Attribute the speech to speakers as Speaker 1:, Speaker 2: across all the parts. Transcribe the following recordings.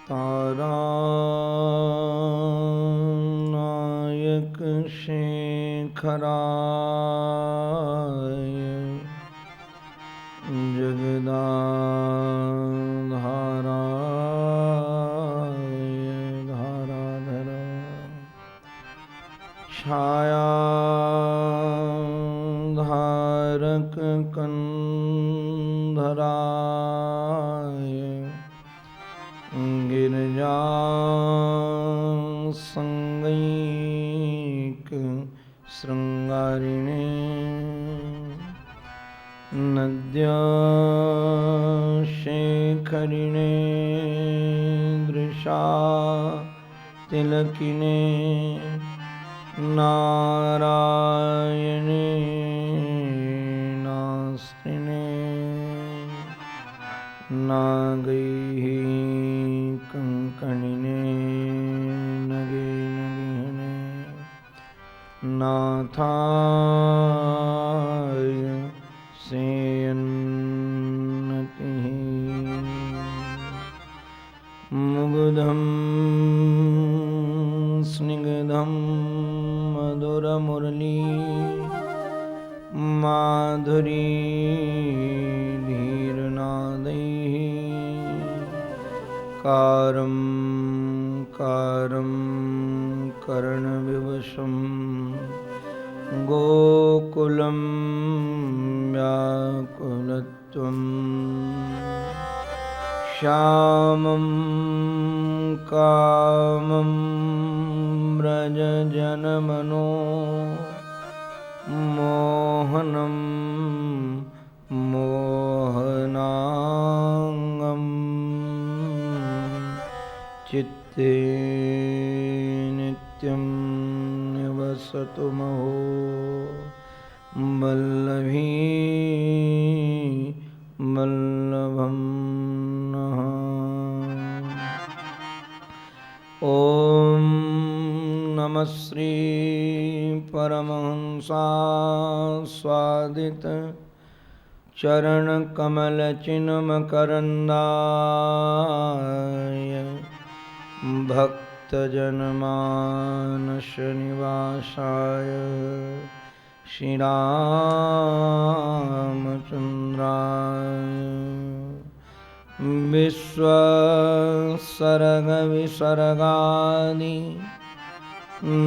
Speaker 1: तारानायक शेखराय जगदाधाराय धाराधर छायाधारक कंधराय गिरिजा संगैक श्रृंगारिणे नद्या शेखरिणे दृशा तिलकिने नारायणे नास्तिने नागैः कंकणिने नगे नगिने नाथाय सेयन्नतिः मुग्धं स्निग्धं मधुरमुरली माधुरी धीरनादैः कारं कारं कर्णविवशं गोकुलं व्याकुलत्वं श्यामं कामं व्रजजनमनो मोहनं मोहनाङ्गं चित्ते नित्यं निवसतु महो वल्लभी वल्लभं नः। ॐ नमः श्री परमहंसास्वादित चरणकमलचिन्मकरन्दाय भक्तजनमानसनिवासाय श्रीरामचन्द्राय विश्वसर्गविसर्गादि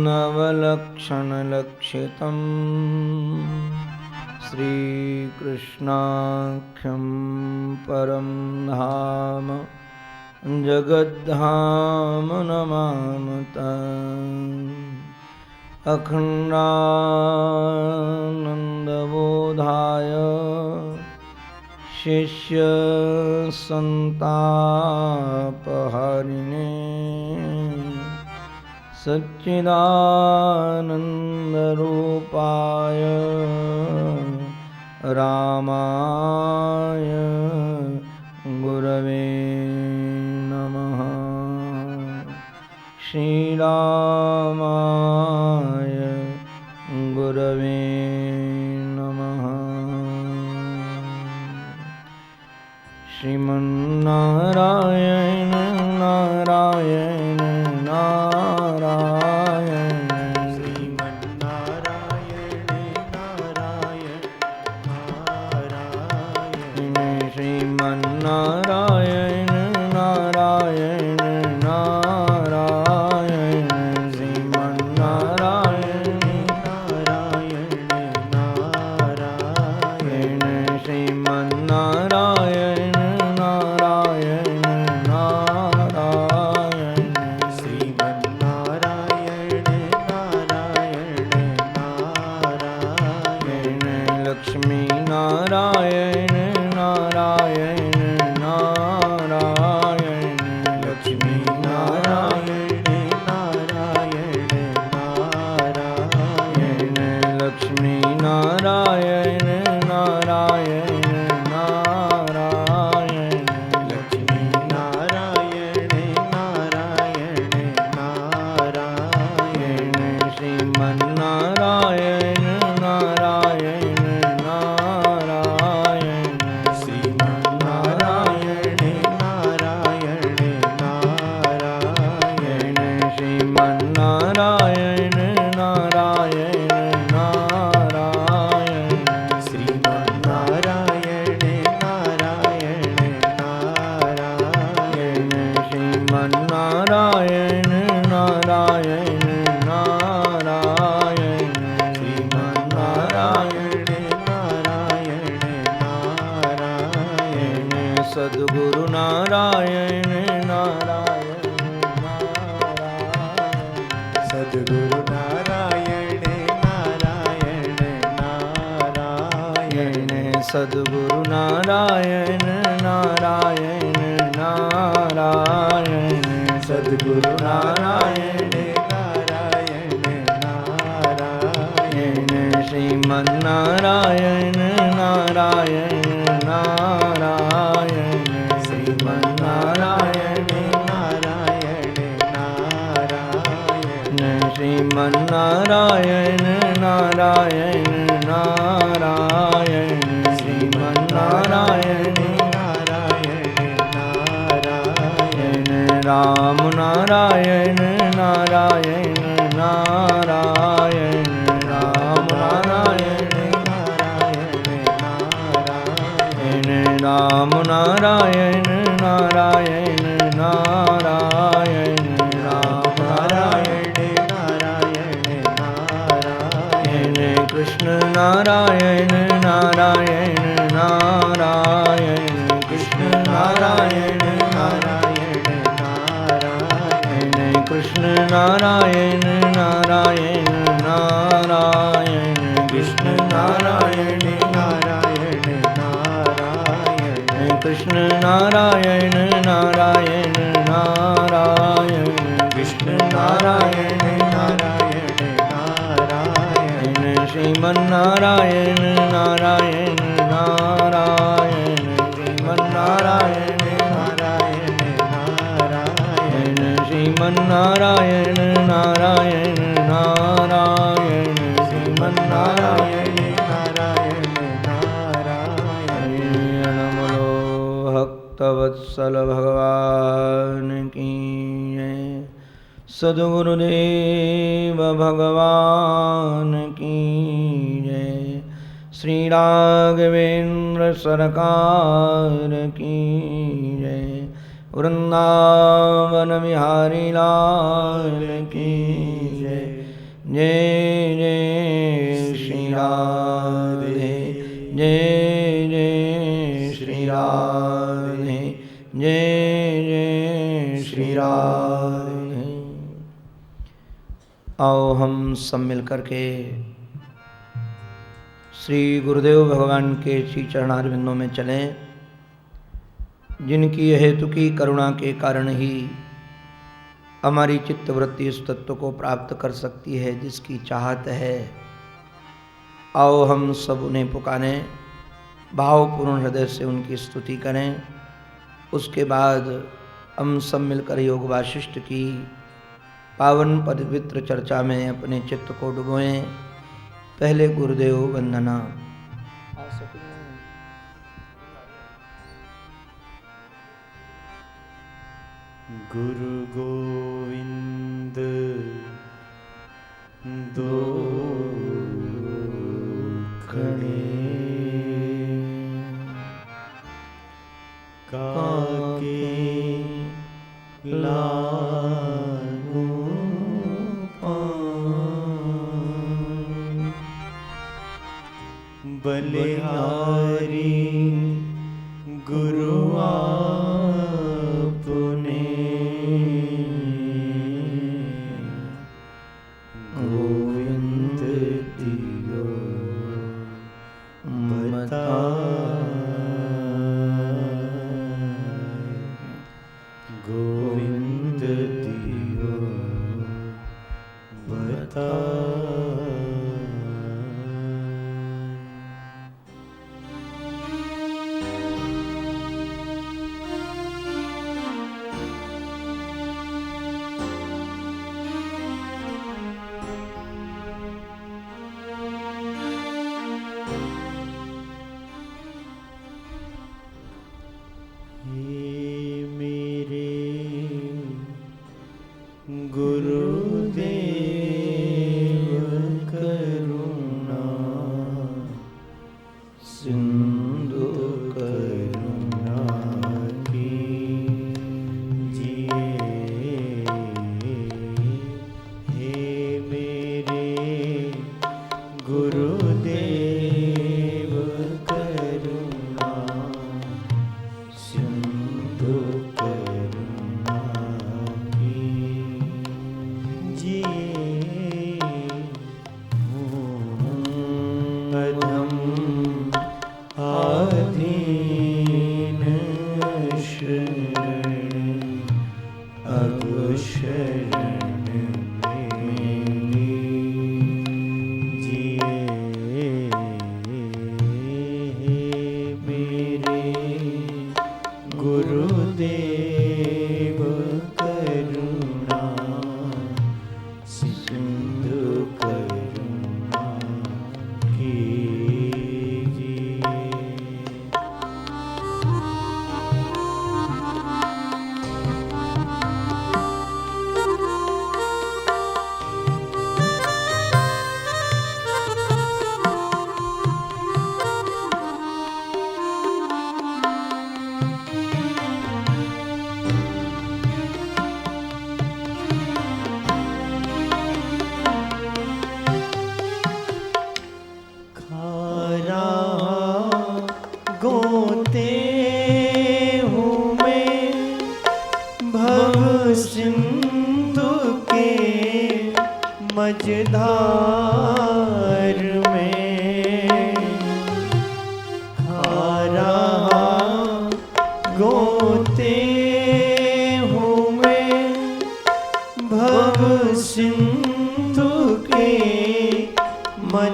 Speaker 1: नवलक्षणलक्षितं श्रीकृष्णाख्यं परं धाम जगद्धाम नमामि अखण्डानन्दबोधाय शिष्यसन्तापहारिणे सच्चिदानन्दरूपाय रामाय गुरवे नमः। श्रीरामाय गुरवे नमः। श्रीमन्नारायण नारायण नारायण
Speaker 2: श्रीमन्नारायण नारायण नारायण
Speaker 1: श्रीमन्नारायण नारायण नारायण श्रीमन्नारायण
Speaker 2: नारायण नारायण
Speaker 1: श्रीमन्नारायण नारायण नारायण
Speaker 2: श्रीमन्नारायण नारायण नारायण
Speaker 1: लक्ष्मी नारायण नारायण नारायण
Speaker 2: लक्ष्मी नारायण नारायण नारायण
Speaker 1: लक्ष्मी नारायण नारायण नारायण
Speaker 2: लक्ष्मी नारायण नारायण नारायण
Speaker 1: श्रीमन्नारायण नारायण नारायण
Speaker 2: श्रीमन्नारायण नारायण
Speaker 1: सद्गुरु नारायण नारायण नारायण
Speaker 2: सद्गुरु नारायण नारायण नारायण
Speaker 1: श्रीमन नारायण नारायण नारायण
Speaker 2: श्रीमन नारायण नारायण नारायण
Speaker 1: श्रीमन नारायण नारायण नारायण श्रीमन नारायण राम नारायण नारायण नारायण राम नारायण राम नारायण नारायण नारायण राम नारायण कृष्ण नारायण नारायण नारायण कृष्ण नारायण कृष्ण नारायण नारायण नारायण कृष्ण नारायण
Speaker 2: नारायण नारायण
Speaker 1: कृष्ण नारायण नारायण नारायण कृष्ण नारायण
Speaker 2: नारायण नारायण
Speaker 1: श्रीमन नारायण नारायण नारायण श्रीमन नारायण
Speaker 2: नारायण नारायण
Speaker 1: श्रीमन नारायण नारायण नारायण श्रीमन नारायण
Speaker 2: नारायण नारायण
Speaker 1: नमो भक्तवत्सल भगवान की जय सद्गुरुदेव भगवान की जय श्री राघवेंद्र सरकार की जय वृंदावन बिहारी लाल की जय जय जय श्री राधे जय जय श्री राधे जय जय श्री राधे। आओ हम सब मिल करके श्री गुरुदेव भगवान के श्री चरणारविंदों में चलें, जिनकी हेतु की करुणा के कारण ही हमारी चित्तवृत्ति इस तत्व को प्राप्त कर सकती है जिसकी चाहत है। आओ हम सब उन्हें पुकारें, भावपूर्ण हृदय से उनकी स्तुति करें। उसके बाद हम सब मिलकर योग वाशिष्ठ की पावन पवित्र चर्चा में अपने चित्त को डुबोएं। पहले गुरुदेव वंदना।
Speaker 2: गुरु गोविंद दो खड़े काके लागू पान बलिहारी गुरु आपने गोविंद दियो गोविंद दियो बता। गुरुदेव करुणा सिंधु करुणा कीजिए। हे मेरे गुरुदेव करुणा सिंधु करुणा कीजिए। अधम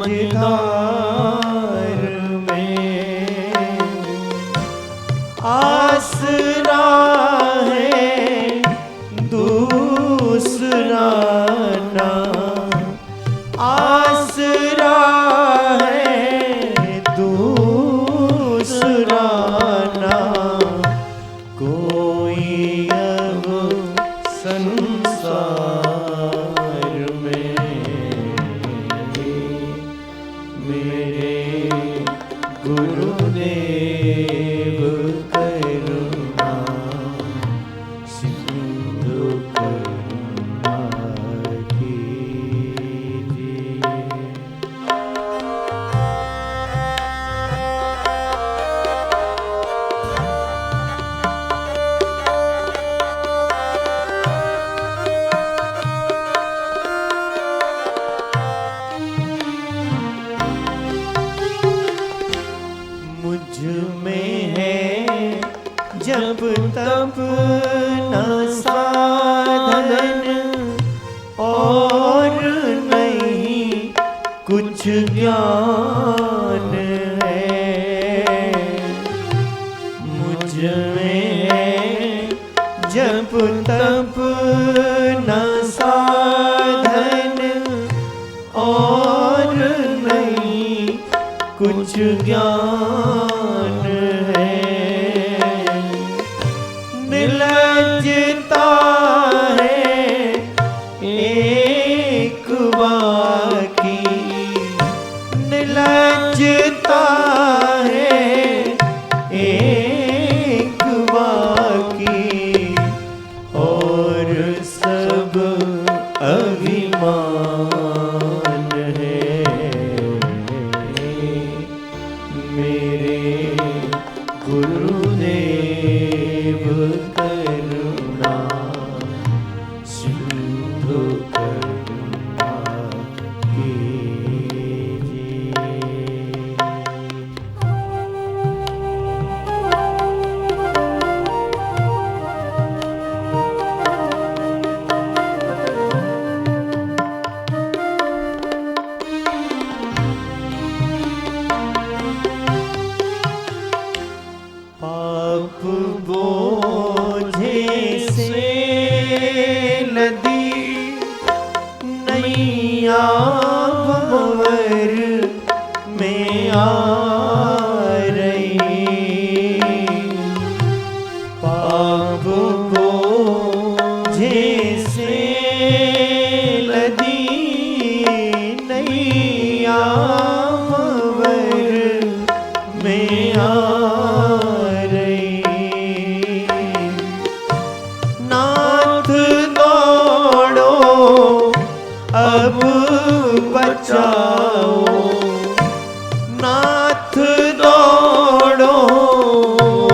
Speaker 2: माझधार में आसरा है दूसरा ना, आसरा है दूसरा ना, कोई अब संसार में मेरे गुरुदेव करुणा सिंधु करुणा कीजिए। मुझ में है जब तब न साधन और नहीं कुछ ज्ञान है। मुझ में है जब तब न साधन और नहीं कुछ ज्ञान है। निलजता है एक बाकी, निलजता है एक बाकी, और सब अभिमान है। मेरे गुरुदेव करुणा सिंधु करुणा कीजिए। पाप बोझे से नदी नैया भंवर में आ रही। पाप बोझे से नदी नैया भंवर में आ अब बचाओ, नाथ दौड़ो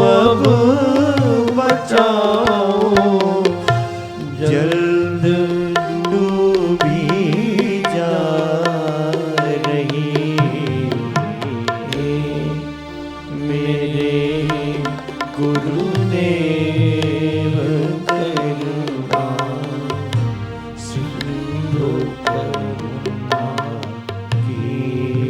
Speaker 2: अब बचाओ, जल्द डूबी जा रही। मेरे गुरुदेव करुणा सिंधु करुणा कीजिए।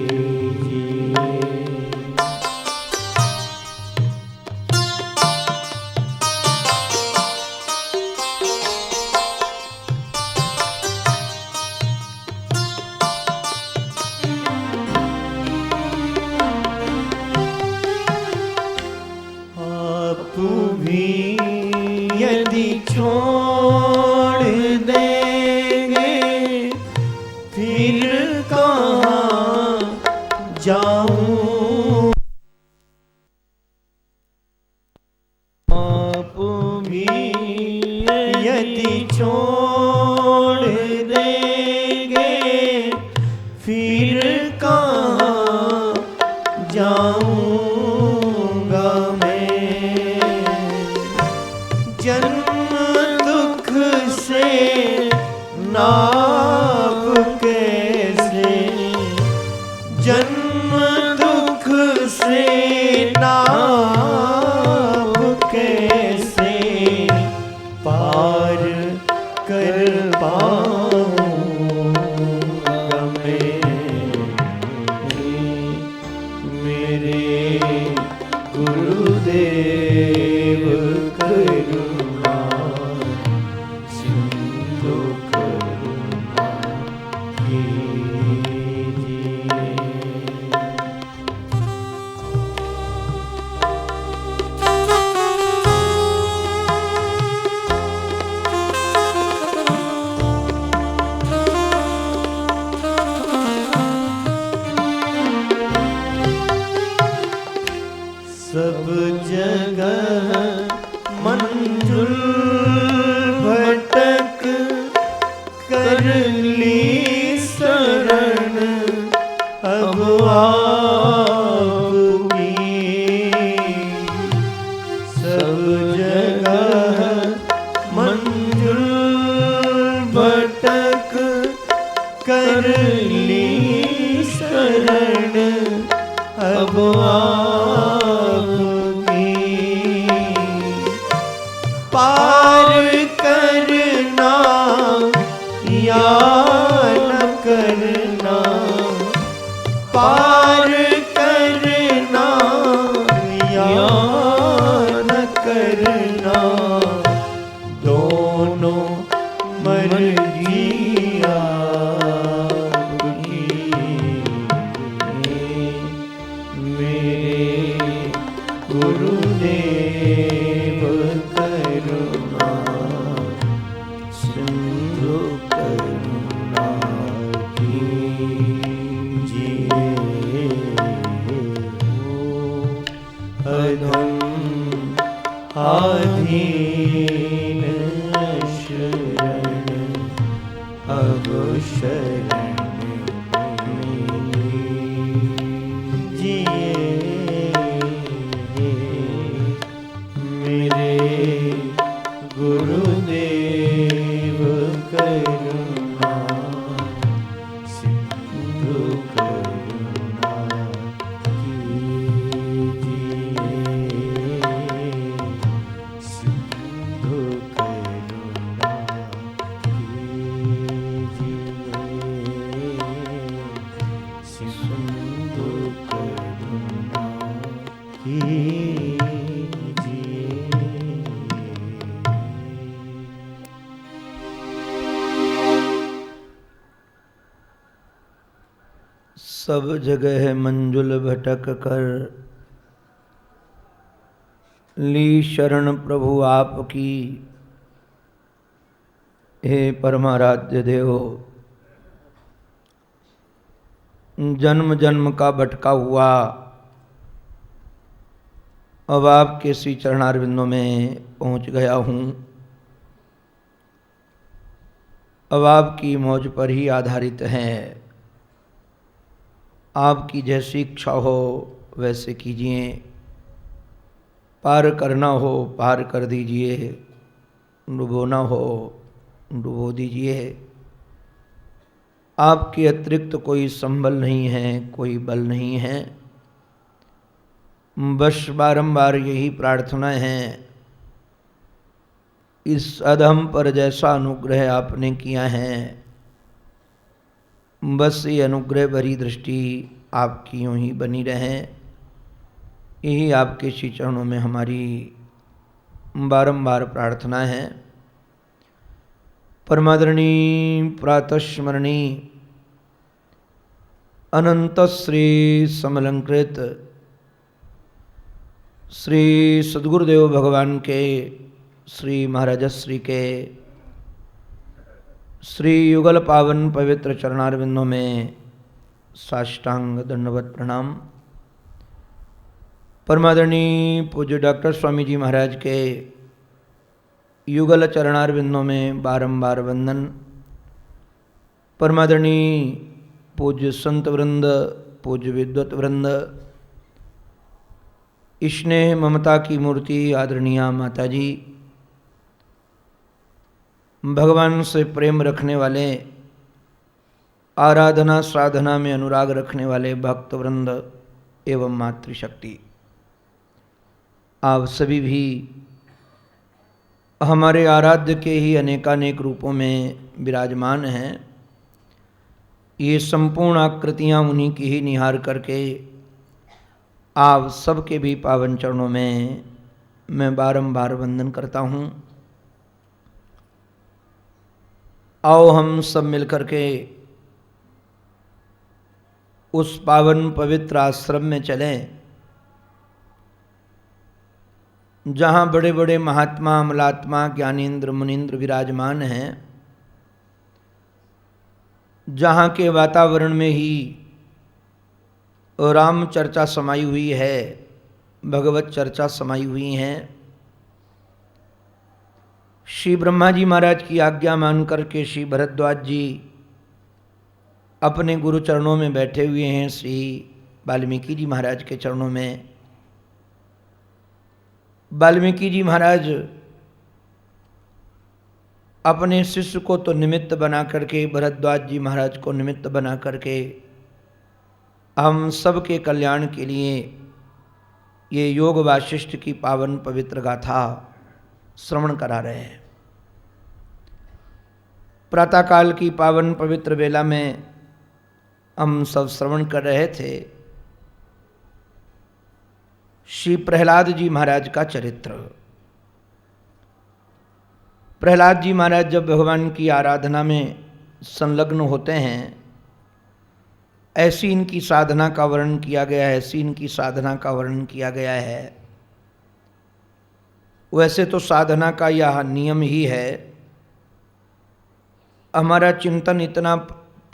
Speaker 2: आप भी यदि छोड़ देंगे फिर कहाँ जाऊं। आप भी यदि छोड़ देंगे फिर कहाँ जाऊंगा मैं। जन्म दुख से नाप कैसे, जन्म दुख से नाप कैसे पार कर पाऊंगा मैं। सब जगह मंजुल भटक कर ली शरण अब आपकी। पार करना या न करना, पार करना या न करना, दोनों मर्जी आपकी। मेरे गुरुदेव करुणा सिंधु करुणा कीजिए। अधम आधीन शरण अब शरण लीजिए। मेरे गुरुदेव करुणा सिंधु करुणा कीजिए। सिंधु करुणा कीजिए। सिंधु करुणा कीजिए।
Speaker 1: सब जगह मंजुल भटक कर ली शरण प्रभु आपकी। हे परमाराध्य देव, जन्म जन्म का भटका हुआ अब आपके श्री चरणारविंदों में पहुंच गया हूँ। अब आपकी मौज पर ही आधारित है। आपकी जैसी इच्छा हो वैसे कीजिए। पार करना हो पार कर दीजिए, डुबोना हो डुबो दीजिए। आपके अतिरिक्त कोई संबल नहीं है, कोई बल नहीं है। बस बारंबार यही प्रार्थना है। इस अधम पर जैसा अनुग्रह आपने किया है, बस ये अनुग्रह भरी दृष्टि आपकी यूँ ही बनी रहे। यही आपके श्री चरणों में हमारी बारंबार प्रार्थना है। परमादरणी प्रातस्मरणी अनंत श्री समलंकृत श्री सद्गुरुदेव भगवान के श्री महाराजश्री के श्री युगल पावन पवित्र चरणारविंदों में साष्टांग दंडवत प्रणाम। परमादरणीय पूज्य डॉक्टर स्वामी जी महाराज के युगल चरणारविंदों में बारंबार वंदन। परमादरणीय पूज्य संत वृंद, पूज्य विद्वत वृंद, स्नेह ममता की मूर्ति आदरणीय माता जी, भगवान से प्रेम रखने वाले, आराधना साधना में अनुराग रखने वाले भक्त वृंद एवं मातृशक्ति, आप सभी भी हमारे आराध्य के ही अनेकानेक रूपों में विराजमान हैं। ये संपूर्ण आकृतियाँ उन्हीं की ही निहार करके आप सबके भी पावन चरणों में मैं बारंबार वंदन करता हूँ। आओ हम सब मिलकर के उस पावन पवित्र आश्रम में चलें जहाँ बड़े बड़े महात्मा, अमलात्मा, ज्ञानेन्द्र, मुनीन्द्र विराजमान हैं, जहाँ के वातावरण में ही राम चर्चा समाई हुई है, भगवत चर्चा समाई हुई हैं। श्री ब्रह्मा जी महाराज की आज्ञा मान करके श्री भरद्वाज जी अपने गुरु चरणों में बैठे हुए हैं। श्री वाल्मीकि जी महाराज के चरणों में। वाल्मीकि जी महाराज अपने शिष्य को तो निमित्त बना करके, भरद्वाज जी महाराज को निमित्त बना करके हम सब के कल्याण के लिए ये योग वाशिष्ठ की पावन पवित्र गाथा श्रवण करा रहे हैं। प्रातःकाल की पावन पवित्र बेला में हम सब श्रवण कर रहे थे श्री प्रहलाद जी महाराज का चरित्र। प्रहलाद जी महाराज जब भगवान की आराधना में संलग्न होते हैं, ऐसी इनकी साधना का वर्णन किया गया है, ऐसी इनकी साधना का वर्णन किया गया है। वैसे तो साधना का यह नियम ही है, हमारा चिंतन इतना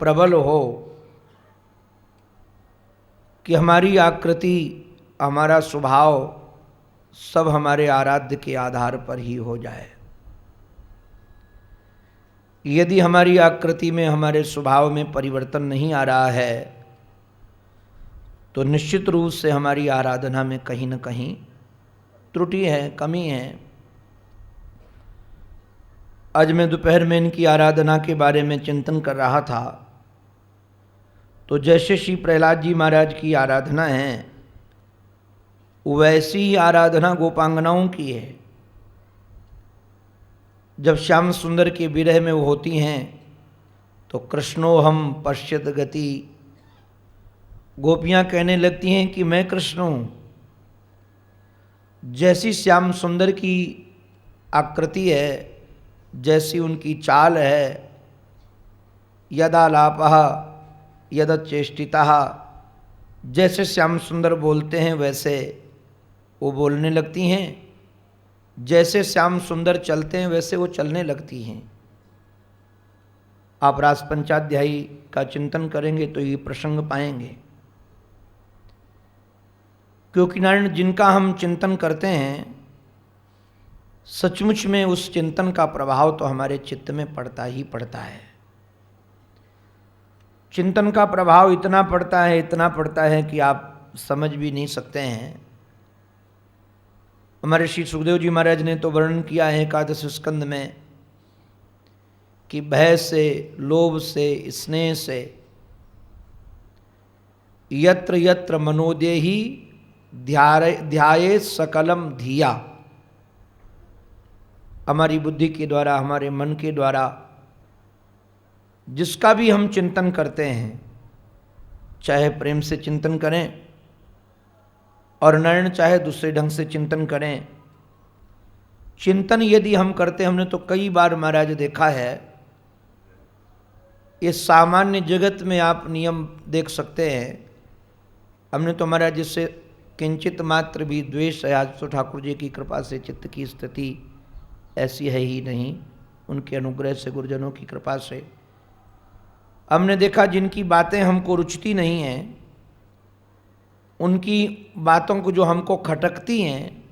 Speaker 1: प्रबल हो कि हमारी आकृति, हमारा स्वभाव सब हमारे आराध्य के आधार पर ही हो जाए। यदि हमारी आकृति में, हमारे स्वभाव में परिवर्तन नहीं आ रहा है तो निश्चित रूप से हमारी आराधना में कहीं न कहीं त्रुटि है, कमी है। आज मैं दोपहर में इनकी आराधना के बारे में चिंतन कर रहा था, तो जैसे श्री प्रहलाद जी महाराज की आराधना है वैसी ही आराधना गोपांगनाओं की है। जब श्याम सुंदर के विरह में वो होती हैं तो कृष्णोहम पश्यत गति, गोपियाँ कहने लगती हैं कि मैं कृष्ण हूँ। जैसी श्याम सुंदर की आकृति है, जैसी उनकी चाल है, यदालापः यदचेष्टितः, जैसे श्याम सुंदर बोलते हैं वैसे वो बोलने लगती हैं, जैसे श्याम सुंदर चलते हैं वैसे वो चलने लगती हैं। आप रास पंचाध्यायी का चिंतन करेंगे तो ये प्रसंग पाएंगे। क्योंकि नारायण जिनका हम चिंतन करते हैं, सचमुच में उस चिंतन का प्रभाव तो हमारे चित्त में पड़ता ही पड़ता है। चिंतन का प्रभाव इतना पड़ता है, इतना पड़ता है कि आप समझ भी नहीं सकते हैं। हमारे श्री सुखदेव जी महाराज ने तो वर्णन किया है एकादश स्कंद में कि भय से, लोभ से, स्नेह से यत्र यत्र मनोदेही ध्याये सकलम धिया, हमारी बुद्धि के द्वारा, हमारे मन के द्वारा जिसका भी हम चिंतन करते हैं, चाहे प्रेम से चिंतन करें और नारायण चाहे दूसरे ढंग से चिंतन करें, चिंतन यदि हम करते, हमने तो कई बार महाराज देखा है, ये सामान्य जगत में आप नियम देख सकते हैं। हमने तो महाराज जिससे किंचित मात्र भी द्वेष है, आज तो ठाकुर जी की कृपा से चित्त की स्थिति ऐसी है ही नहीं, उनके अनुग्रह से, गुरुजनों की कृपा से हमने देखा जिनकी बातें हमको रुचती नहीं हैं, उनकी बातों को जो हमको खटकती हैं,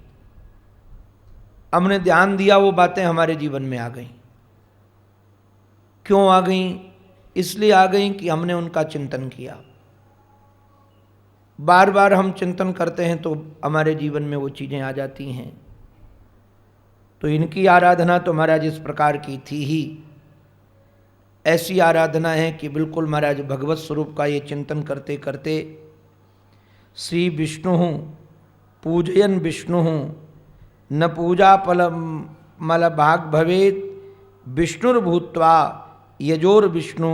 Speaker 1: हमने ध्यान दिया वो बातें हमारे जीवन में आ गईं। क्यों आ गईं? इसलिए आ गईं कि हमने उनका चिंतन किया। बार बार हम चिंतन करते हैं तो हमारे जीवन में वो चीज़ें आ जाती हैं। तो इनकी आराधना तो महाराज इस प्रकार की थी ही। ऐसी आराधना है कि बिल्कुल महाराज भगवत स्वरूप का ये चिंतन करते करते श्री विष्णु पूजयन विष्णु न पूजा मल भाग भवेत विष्णुर्भूत्वा यजोर विष्णु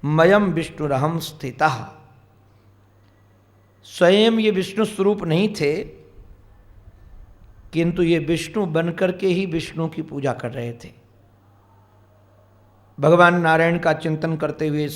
Speaker 1: मयम विष्णुरहम स्थितः। स्वयं ये विष्णु स्वरूप नहीं थे, किंतु ये विष्णु बनकर के ही विष्णु की पूजा कर रहे थे। भगवान नारायण का चिंतन करते हुए